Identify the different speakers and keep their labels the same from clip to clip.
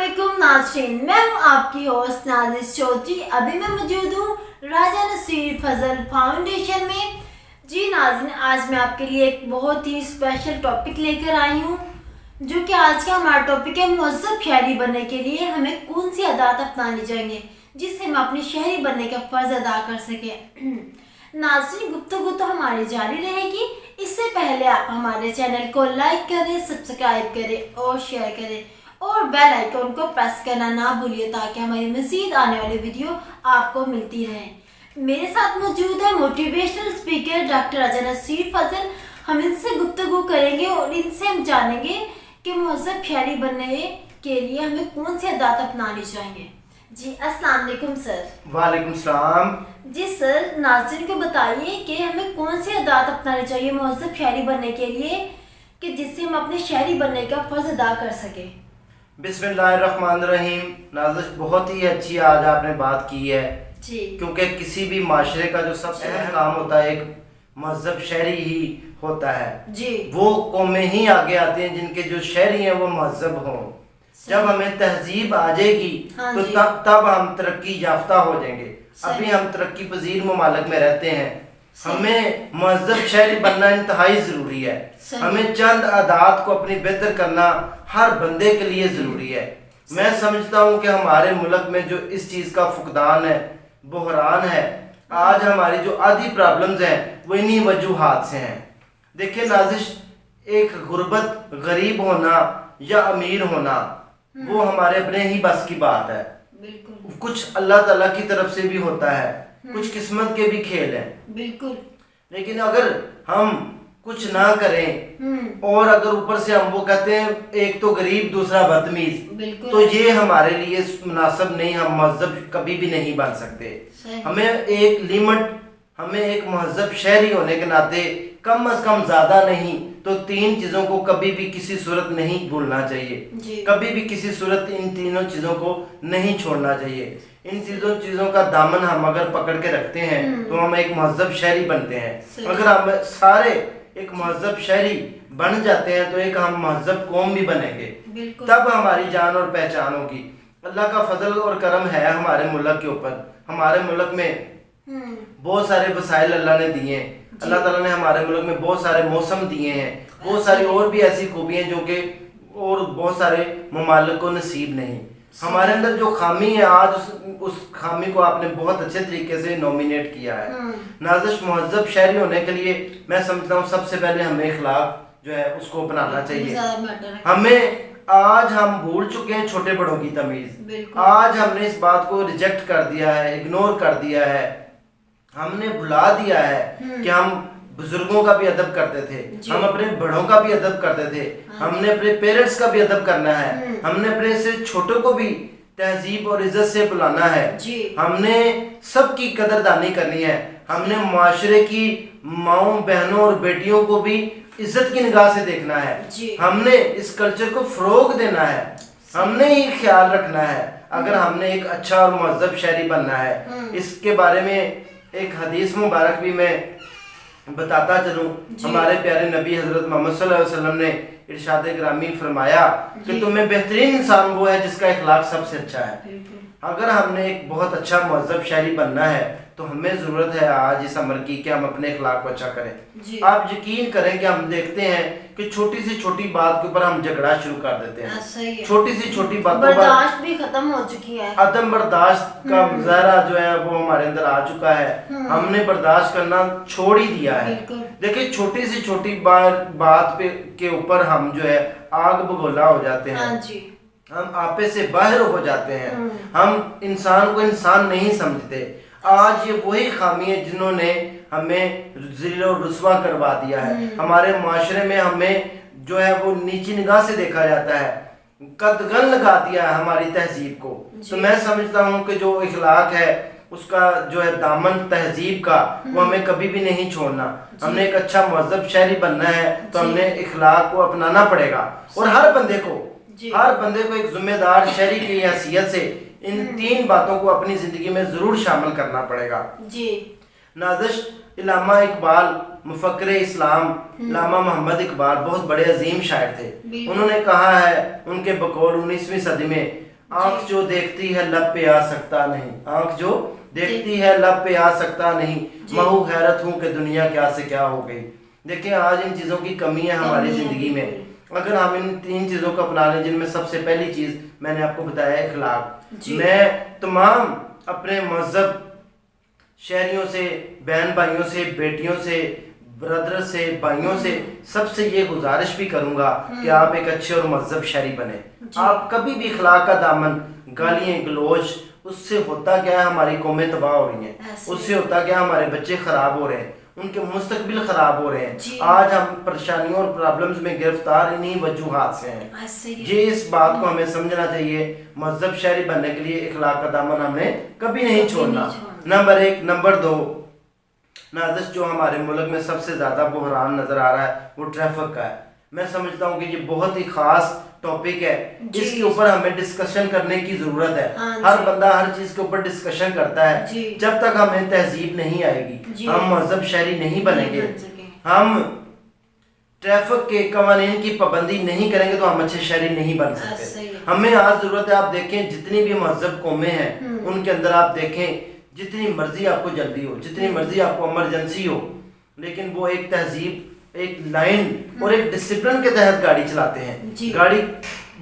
Speaker 1: अस्सलामुअलैकुम नाज़रीन, मैं हूँ आपकी होस्ट नाजिश चौधरी। अभी मैं मौजूद हूँ राजा नसीर फजल फाउंडेशन में। जी नाज़रीन, आज मैं आपके लिए एक बहुत ही स्पेशल टॉपिक लेकर आई हूँ, जो कि आज का हमारा टॉपिक है मुहज़्ज़ब शहरी बनने के लिए हमें कौन सी आदत अपनानी चाहिए जिससे हम अपने शहरी बनने का फ़र्ज अदा कर सकें। नाज़रीन, गुफ्तगू तो हमारी जारी रहेगी। इससे पहले आप हमारे चैनल को लाइक करें, सब्सक्राइब करें और शेयर करें और बेल आइकन को प्रेस करना ना भूलिए ताकि हमारी मज़ीद आने वाली वीडियो आपको मिलती रहे। मेरे साथ मौजूद है मोटिवेशनल स्पीकर डॉक्टर राजा नसीर फजल। हम इनसे गुफ्तगू करेंगे और इनसे हम जानेंगे कि मुहज़्ज़ब शहरी बनने के लिए हमें कौन सी आदत अपनानी चाहिए। जी अस्सलाम वालेकुम सर।
Speaker 2: वालेकुम सलाम।
Speaker 1: जी सर, नाज़रीन को बताइए कि हमें कौन सी आदत अपनानी चाहिए मुहज़्ज़ब शहरी बनने के लिए कि जिससे हम अपने शहरी बनने का फ़र्ज अदा कर सकें।
Speaker 2: बिस्मिल्लाहिर्रहमानिर्रहीम। नाज़िश, बहुत ही अच्छी आज आपने बात की है
Speaker 1: जी,
Speaker 2: क्योंकि किसी भी माशरे का जो सबसे अहम काम होता है एक मुहज़्ज़ब शहरी ही होता है।
Speaker 1: जी,
Speaker 2: वो कौमें ही आगे आती हैं जिनके जो शहरी हैं वो मुहज़्ज़ब हों। जब हमें तहजीब आ जाएगी
Speaker 1: हाँ
Speaker 2: तो
Speaker 1: जी।
Speaker 2: तब हम तरक्की याफ्ता हो जाएंगे।
Speaker 1: सही।
Speaker 2: अभी हम तरक्की पजीर ममालिक में रहते हैं।
Speaker 1: सही।
Speaker 2: हमें मुहज़्ज़ब शहरी बनना इंतहाई ज़रूरी है।
Speaker 1: सही।
Speaker 2: हमें चंद आदात को अपनी बेहतर करना हर बंदे के लिए ज़रूरी है। मैं समझता हूँ कि हमारे मुल्क में जो इस चीज़ का फुकदान है, बहरान है, आज हमारी जो आधी प्रॉब्लम्स हैं वो इन्हीं वजूहात से हैं। देखिए नाज़िश, एक गुर्बत, गरीब होना या अमीर होना वो हमारे अपने ही बस की बात है।
Speaker 1: बिल्कुल
Speaker 2: कुछ अल्लाह ताला की तरफ से भी होता है, कुछ किस्मत के भी खेल हैं।
Speaker 1: बिल्कुल।
Speaker 2: लेकिन अगर हम कुछ ना करें और अगर ऊपर से हम वो कहते हैं एक तो गरीब दूसरा बदतमीज,
Speaker 1: बिल्कुल।
Speaker 2: तो ये हमारे लिए मुनासिब नहीं। हम मुहज़्ज़ब कभी भी नहीं बन सकते।
Speaker 1: सही।
Speaker 2: हमें एक लिमिट, हमें एक मुहज़्ज़ब शहरी होने के नाते कम से कम ज़्यादा नहीं तो 3 चीज़ों को कभी भी किसी सूरत नहीं भूलना चाहिए।
Speaker 1: जी।
Speaker 2: कभी भी किसी सूरत इन तीनों चीज़ों को नहीं छोड़ना चाहिए। इन चीज़ों का दामन हम अगर पकड़ के रखते हैं तो हम एक मुहज़्ज़ब शहरी बनते हैं।
Speaker 1: सही।
Speaker 2: अगर हम सारे एक मुहज़्ज़ब शहरी बन जाते हैं तो एक हम मुहज़्ज़ब कौम भी बनेंगे।
Speaker 1: बिल्कुल।
Speaker 2: तब हमारी जान और पहचान होगी। अल्लाह का फजल और करम है हमारे मुल्क के ऊपर। हमारे मुल्क में बहुत सारे वसाइल अल्लाह ने दिए हैं। अल्लाह ताला ने हमारे मुल्क में बहुत सारे मौसम दिए हैं, बहुत सारी और भी ऐसी खूबियाँ जो कि और बहुत सारे ममालिक को नसीब नहीं। हमारे अंदर जो खामी है आज उस खामी को आपने बहुत अच्छे तरीके से नॉमिनेट किया है। नाज़िश, मुहज़्ज़ब शहरी होने के लिए मैं समझता हूँ सबसे पहले हमें इखलाक जो है उसको अपनाना चाहिए। हमें आज हम भूल चुके हैं छोटे बड़ों की तमीज़। आज हमने इस बात को रिजेक्ट कर दिया है, इग्नोर कर दिया है, हमने भुला दिया है कि हम बुजुर्गों का भी अदब करते थे, हम अपने बड़ों का भी अदब करते थे, हमने अपने पेरेंट्स का भी अदब करना है, हमने अपने से छोटों को भी तहजीब और इज्जत से बुलाना है, हमने सबकी कदरदानी करनी है, हमने माशरे की माओं, बहनों और बेटियों को भी इज्जत की निगाह से देखना है, हमने इस कल्चर को फरोग देना है, हमने ही ख्याल रखना है अगर हमने एक अच्छा और मुहज़्ज़ब शहरी बनना है। इसके बारे में एक हदीस मुबारक भी मैं बताता चलूं। हमारे प्यारे नबी हजरत मोहम्मद सल्लल्लाहु अलैहि वसल्लम ने इरशाद ग्रामी फरमाया कि तुम्हें बेहतरीन इंसान वो है जिसका इखलाक सबसे अच्छा है। अगर हमने एक बहुत अच्छा मुहज़्ज़ब शहरी बनना है तो हमें ज़रूरत है आज इस अमर की कि हम अपने इखलाक को अच्छा करें। आप यकीन करें कि हम देखते हैं कि छोटी सी छोटी बात के ऊपर हम झगड़ा शुरू कर देते हैं। छोटी सी छोटी बातों पर
Speaker 1: बर्दाश्त भी खत्म हो चुकी है।
Speaker 2: अदम बर्दाश्त का मुजाहरा जो है वो हमारे अंदर आ चुका है। हमने बर्दाश्त करना छोड़ ही दिया है। देखिए, छोटी सी छोटी बात पे के ऊपर हम जो है आग बगोला हो जाते हैं। हम आपे से बाहर हो जाते हैं। हम इंसान को इंसान नहीं समझते। आज ये वही खामी है जिन्होंने हमें ज़िल और रुस्वा करवा दिया है। हमारे माशरे में हमें जो है वो नीची निगाह से देखा जाता है, कदगन लगा दिया है हमारी तहजीब को। तो मैं समझता हूँ कि जो इखलाक है उसका जो है दामन तहजीब का वो हमें कभी भी नहीं छोड़ना। हमने एक अच्छा मुहज़्ज़ब शहरी बनना है तो हमने इखलाक को अपनाना पड़ेगा और हर बंदे को एक जिम्मेदार शहरी की हैसियत से इन 3 बातों को अपनी जिंदगी में जरूर शामिल करना पड़ेगा। नाज़िश, इल्लामा इकबाल, मुफक्किर इस्लाम, इल्लामा मोहम्मद इकबाल बहुत बड़े अजीम शायर थे। उन्होंने कहा है, उनके बकौल 19वीं सदी में आंख जो देखती है लब पे आ सकता नहीं, आंख जो देखती है लब पे आ सकता नहीं, महू हैरत हूँ कि दुनिया क्या से क्या हो गई। देखिए आज इन चीज़ों की कमी है हमारी ज़िंदगी में। अगर हम इन 3 चीज़ों को अपना लें, जिनमें सबसे पहली चीज़ मैंने आपको बताया है अखलाक। मैं तमाम अपने मज़हब शहरियों से, बहन भाइयों से, बेटियों से, ब्रदर से, भाइयों से सबसे ये गुजारिश भी करूंगा कि आप एक अच्छे और मज़हब शहरी बने। आप कभी भी अखलाक का दामन, गालियाँ गलोच, उससे होता क्या है हमारी कौमें तबाह हो रही हैं, उससे होता क्या हमारे बच्चे खराब हो रहे हैं, उनके मुस्तकबिल खराब हो रहे हैं। आज हम परेशानियों और प्रॉब्लम्स में गिरफ्तार इन्हीं वजूहात से हैं। ये इस बात को हमें समझना चाहिए, मज़हब शहरी बनने के लिए अखलाक का दामन हमने कभी नहीं छोड़ना। नंबर 1। नंबर 2, नाज़िश जो हमारे मुल्क में सबसे ज़्यादा बहरान नज़र आ रहा है वो ट्रैफिक का है। मैं समझता हूँ कि ये बहुत ही ख़ास टॉपिक है, इसके ऊपर हमें डिस्कशन करने की ज़रूरत है। हर बंदा हर चीज़ के ऊपर डिस्कशन करता है। जब तक हमें तहजीब नहीं आएगी, हम मज़हब शहरी नहीं बनेंगे, हम ट्रैफिक के कवानीन की पाबंदी नहीं करेंगे तो हम अच्छे शहरी नहीं बन सकते। हमें आज ज़रूरत है, आप देखें जितनी भी मज़हब कौमें हैं उनके अंदर आप देखें जितनी मर्जी आपको जल्दी हो, जितनी मर्जी आपको इमरजेंसी हो, लेकिन वो एक तहजीब, एक लाइन और एक डिसिप्लिन के तहत गाड़ी चलाते हैं, गाड़ी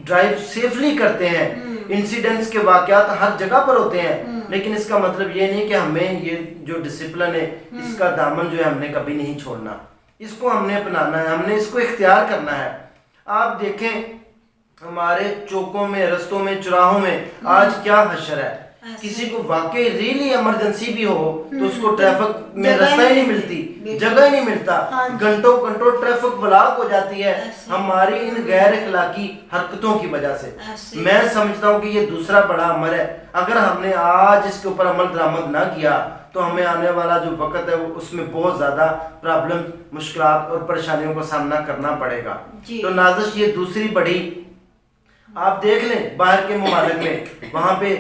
Speaker 2: ड्राइव सेफली करते हैं। इंसिडेंट्स के वाकयात हर जगह पर होते हैं, लेकिन इसका मतलब ये नहीं कि हमें ये जो डिसिप्लिन है इसका दामन जो है हमने कभी नहीं छोड़ना, इसको हमने अपनाना है, हमने इसको इख्तियार करना है। आप देखें हमारे चौकों में, रस्तों में, चौराहों में आज क्या हशर है। किसी को वाकई रियली इमरजेंसी भी हो तो उसको ट्रैफिक में रास्ता ही नहीं मिलती, जगह ही नहीं मिलता, घंटों घंटों ट्रैफिक ब्लॉक हो जाती है हमारी इन गैर इखलाकी हरकतों की वजह से। मैं समझता हूँ कि ये दूसरा बड़ा अमर है। अगर हमने आज इसके ऊपर अमल दरामद ना किया तो हमें आने वाला जो वक्त है उसमें बहुत ज़्यादा प्रॉब्लम, मुश्किलात और परेशानियों का सामना करना पड़ेगा। तो नाज़िश ये दूसरी बड़ी, आप देख लें बाहर के ममालिक में, वहाँ पे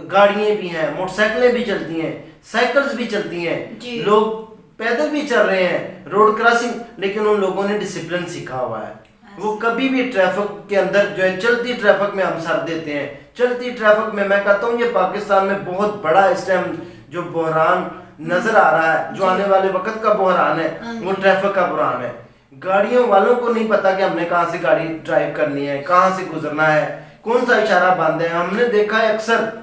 Speaker 2: गाड़ियाँ भी हैं, मोटरसाइकिलें भी चलती हैं, साइकिल्स भी चलती हैं, लोग पैदल भी चल रहे हैं, रोड क्रॉसिंग, लेकिन उन लोगों ने डिसिप्लिन सीखा हुआ है। वो कभी भी ट्रैफिक के अंदर जो है, चलती ट्रैफिक में हम सर देते हैं, चलती ट्रैफिक में मैं कहता हूँ ये पाकिस्तान में बहुत बड़ा इस टाइम जो बहरान नजर आ रहा है, जो आने वाले वक्त का बहरान है वो ट्रैफिक का बहरान है। गाड़ियों वालों को नहीं पता कि हमने कहाँ से गाड़ी ड्राइव करनी है, कहाँ से गुजरना है, कौन सा इशारा बंद है। हमने देखा है अक्सर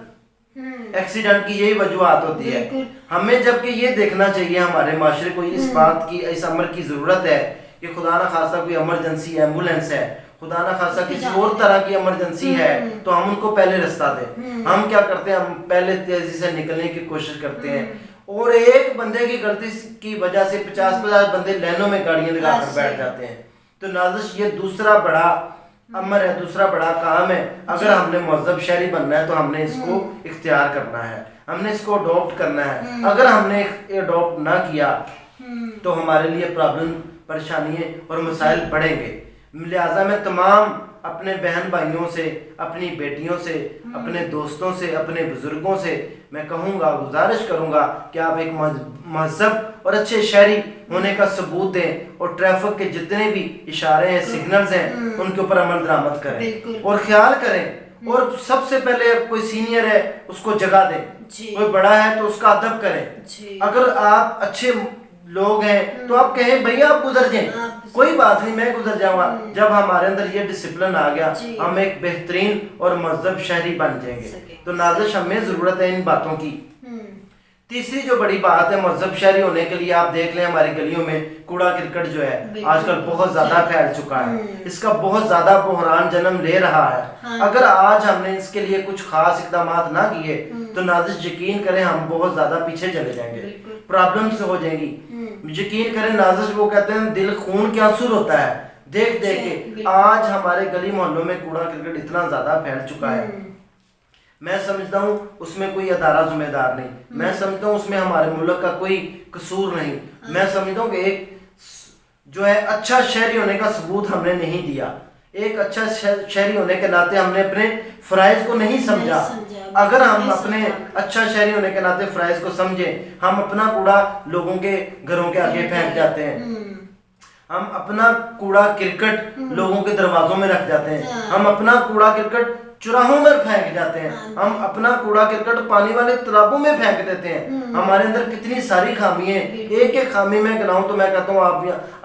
Speaker 2: एक्सीडेंट की यही वजूहत होती है। हमें जबकि ये देखना चाहिए हमारे माशरे को इस बात की, इस अमर की जरूरत है कि खुदा ना खासा कोई इमरजेंसी एम्बुलेंस है, खुदा ना खासा किसी और तरह की इमरजेंसी है तो हम उनको पहले रास्ता दें। हम क्या करते हैं, हम पहले तेजी से निकलने की कोशिश करते हैं और एक बंदे की गलती की वजह से 50-50 बंदे लाइनों में गाड़ियां लगाकर बैठ जाते हैं। तो नाज़िश ये दूसरा बड़ा अमर है, दूसरा बड़ा काम है। अगर हमने मज़हब शहरी बनना है तो हमने इसको इख्तियार करना है, हमने इसको अडॉप्ट करना है। अगर हमने अडॉप्ट ना किया तो हमारे लिए प्रॉब्लम, परेशानियाँ और मसाइल बढ़ेंगे। लिहाजा मैं तमाम अपने बहन भाइयों से, अपनी बेटियों से, अपने दोस्तों से, अपने बुजुर्गों से मैं कहूँगा, गुजारिश करूँगा कि आप एक मज़हब और अच्छे शहरी होने का सबूत दें और ट्रैफिक के जितने भी इशारे हैं, सिग्नल्स हैं, उनके ऊपर अमल दरामद करें और ख्याल करें। और सबसे पहले कोई सीनियर है उसको जगह दें, कोई बड़ा है तो उसका अदब करें। अगर आप अच्छे लोग हैं तो आप कहें भैया आप गुजर जाएं, कोई बात नहीं मैं गुजर जाऊंगा। जब हमारे अंदर ये डिसिप्लिन आ गया हम एक बेहतरीन और मज़हब शहरी बन जाएंगे। तो नाज़िश हमें जरूरत है इन बातों की। तीसरी जो बड़ी बात है मज़हब शहरी होने के लिए, आप देख लें हमारी गलियों में कूड़ा करकट जो है आजकल बहुत ज्यादा फैल चुका है, इसका बहुत ज्यादा बहरान जन्म ले रहा है। अगर आज हमने इसके लिए कुछ खास इकदाम ना किए तो नाज़िश यकीन करें हम बहुत ज्यादा पीछे चले जाएंगे, प्रॉब्लम्स हो जाएंगी। यकीन करें नाज़िश, वो कहते हैं दिल खून के आंसू होता है देख देख के। आज हमारे गली मोहल्लों में कूड़ा करकट इतना ज्यादा फैल चुका है, मैं समझता हूँ उसमें कोई अदारा जिम्मेदार नहीं, मैं समझता हूँ उसमें हमारे मुल्क का कोई कसूर नहीं। मैं समझता हूँ कि एक जो है अच्छा शहरी होने का सबूत हमने नहीं दिया, एक अच्छा शहरी होने के नाते हमने अपने फ़राइज़ को नहीं समझा। अगर हम अपने अच्छा शहरी होने के नाते फ़राइज़ को समझें, हम अपना कूड़ा लोगों के घरों के आगे फेंक जाते हैं, हम अपना कूड़ा करकट लोगों के दरवाजों में रख जाते हैं, हम अपना कूड़ा करकट चुराहों में फेंक जाते हैं, हम अपना कूड़ा करकट पानी वाले तालाबों में फेंक देते हैं। हमारे अंदर कितनी सारी खामी है, एक एक खामी में गिनाऊं तो मैं कहता हूँ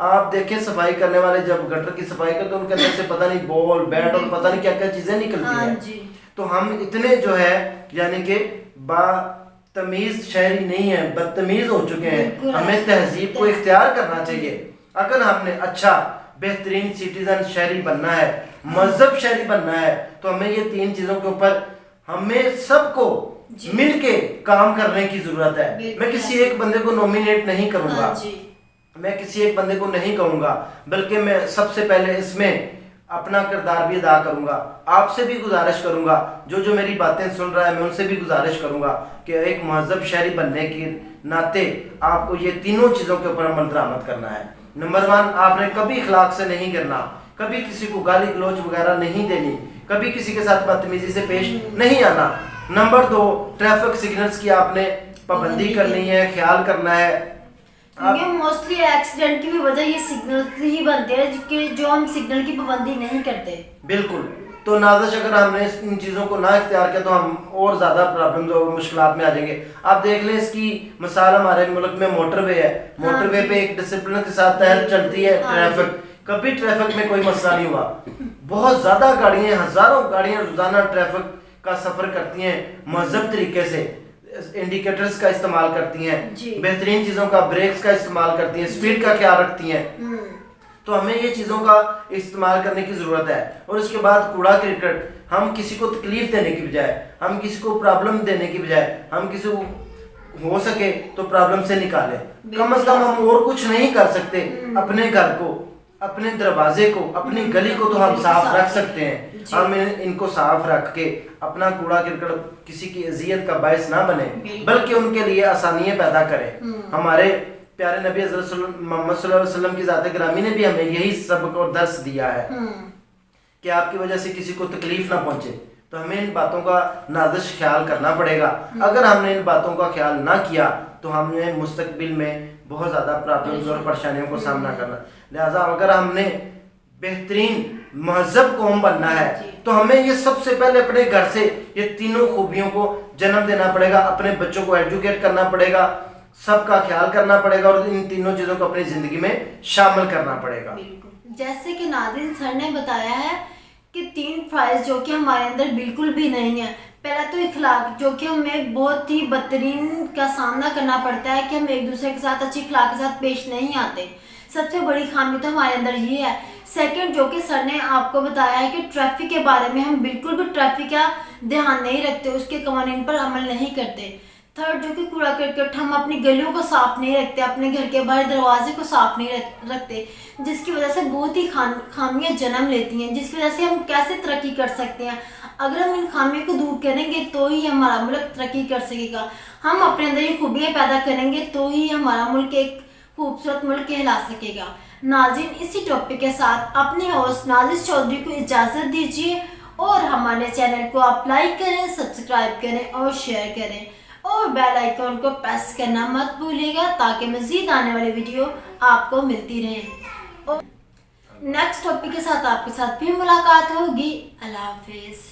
Speaker 2: आप देखें सफाई करने वाले जब गटर की सफाई करते हैं उनके अंदर से पता नहीं बॉल बैट और पता नहीं क्या क्या चीजें निकलती हैं। तो हम इतने जो है यानी कि तमीज शहरी नहीं है, बदतमीज हो चुके हैं। हमें तहजीब को इख्तियार करना चाहिए। अगर हमने अच्छा बेहतरीन सिटीजन शहरी बनना है, मजहब शहरी बनना है, तो हमें ये 3 चीजों के ऊपर हमें सबको मिलके काम करने की जरूरत है। मैं किसी एक बंदे को नॉमिनेट नहीं करूंगा, मैं किसी एक बंदे को नहीं कहूंगा, बल्कि मैं सबसे पहले इसमें अपना किरदार भी अदा करूंगा। आपसे भी गुजारिश करूंगा, जो मेरी बातें सुन रहा है मैं उनसे भी गुजारिश करूंगा कि एक महजब शहरी बनने के नाते आपको ये तीनों चीजों के ऊपर अमल दरामद करना है। नंबर 1, आपने कभी इखलाक से नहीं करना, कभी किसी को गाली गलौज वगैरह नहीं देनी, कभी किसी के साथ बदतमीजी से पेश नहीं आना। नंबर 2, ट्रैफिक सिग्नल्स की आपने पाबंदी करनी है, ख्याल करना है।
Speaker 1: क्योंकि मोस्टली एक्सीडेंट की भी वजह ये सिग्नल ही बनते हैं जो हम सिग्नल की पाबंदी नहीं करते।
Speaker 2: बिल्कुल। तो नाज़िश अगर हमने इन चीज़ों को ना इख्तियार किया तो हम और ज़्यादा प्रॉब्लम्स और मुश्किलात में आ जाएंगे। आप देख लें इसकी मिसाल हमारे मुल्क में मोटरवे है, मोटरवे पे एक डिसिप्लिन के साथ तहत चलती है ट्रैफिक, कभी ट्रैफिक में कोई मसला नहीं हुआ। बहुत ज़्यादा गाड़ियाँ, हज़ारों गाड़ियाँ रोज़ाना ट्रैफिक का सफ़र करती हैं महज़ब तरीके से, इंडिकेटर्स का इस्तेमाल करती हैं, बेहतरीन चीज़ों का ब्रेक्स का इस्तेमाल करती हैं, स्पीड का ख्याल रखती हैं। तो हमें ये चीज़ों का इस्तेमाल करने की ज़रूरत है। और उसके बाद कूड़ा करकट, हम किसी को तकलीफ देने की बजाय, हम किसी को प्रॉब्लम देने की बजाय, हम किसी को हो सके तो प्रॉब्लम से निकालें। कम से कम हम और कुछ नहीं कर सकते, अपने घर को, अपने दरवाजे को, अपनी गली को तो हम साफ रख सकते हैं। हम इनको साफ रख के अपना कूड़ा करकट किसी की अजियत का बायस ना बने, बल्कि उनके लिए आसानियां पैदा करें। हमारे प्यारे नबी हज़रत मोहम्मद सल्लल्लाहु अलैहि वसल्लम की ज़ात गिरामी ने भी हमें यही सबक और दर्स दिया है कि आपकी वजह से किसी को तकलीफ ना पहुंचे। तो हमें इन बातों का नाज़िश ख्याल करना पड़ेगा। अगर हमने इन बातों का ख्याल ना किया तो हमने मुस्तकबिल में बहुत ज़्यादा प्रॉब्लम्स और परेशानियों को सामना करना। लिहाजा अगर हमने बेहतरीन महजब कौम बनना है तो हमें ये सबसे पहले अपने घर से ये तीनों खूबियों को जन्म देना पड़ेगा, अपने बच्चों को एजुकेट करना पड़ेगा, सबका ख्याल करना पड़ेगा और इन तीनों चीज़ों को अपनी ज़िंदगी में शामिल करना पड़ेगा।
Speaker 1: जैसे कि नादिर सर ने बताया है कि 3 फ़राइज़ जो कि हमारे अंदर बिल्कुल भी नहीं है। पहला तो इखलाक, जो कि हमें बहुत ही बदतरीन का सामना करना पड़ता है कि हम एक दूसरे के साथ अच्छी इखलाक के साथ पेश नहीं आते। सबसे बड़ी खामी तो हमारे अंदर ये है। सेकंड, जो कि सर ने आपको बताया है कि ट्रैफिक के बारे में हम बिल्कुल भी ट्रैफिक का ध्यान नहीं रखते, उसके कवानीन पर अमल नहीं करते। थर्ड, जो कि कूड़ा करकट, हम अपनी गलियों को साफ नहीं रखते, अपने घर के बाहर दरवाजे को साफ नहीं रखते, जिसकी वजह से बहुत ही खामियां जन्म लेती हैं, जिसकी वजह से हम कैसे तरक्की कर सकते हैं। अगर हम इन खामियों को दूर करेंगे तो ही हमारा मुल्क तरक्की कर सकेगा। हम अपने अंदर ये खूबियाँ पैदा करेंगे तो ही हमारा मुल्क एक खूबसूरत मुल्क कहला सकेगा। नाज़रीन, इसी टॉपिक के साथ अपने होस्ट नाज़िर चौधरी को इजाज़त दीजिए और हमारे चैनल को आप लाइक करें, सब्सक्राइब करें और शेयर करें और बेल आइकन को प्रेस करना मत भूलिएगा ताकि मज़ीद आने वाली वीडियो आपको मिलती रहे। और नेक्स्ट टॉपिक के साथ आपके साथ फिर मुलाकात होगी। अल्लाह हाफिज़।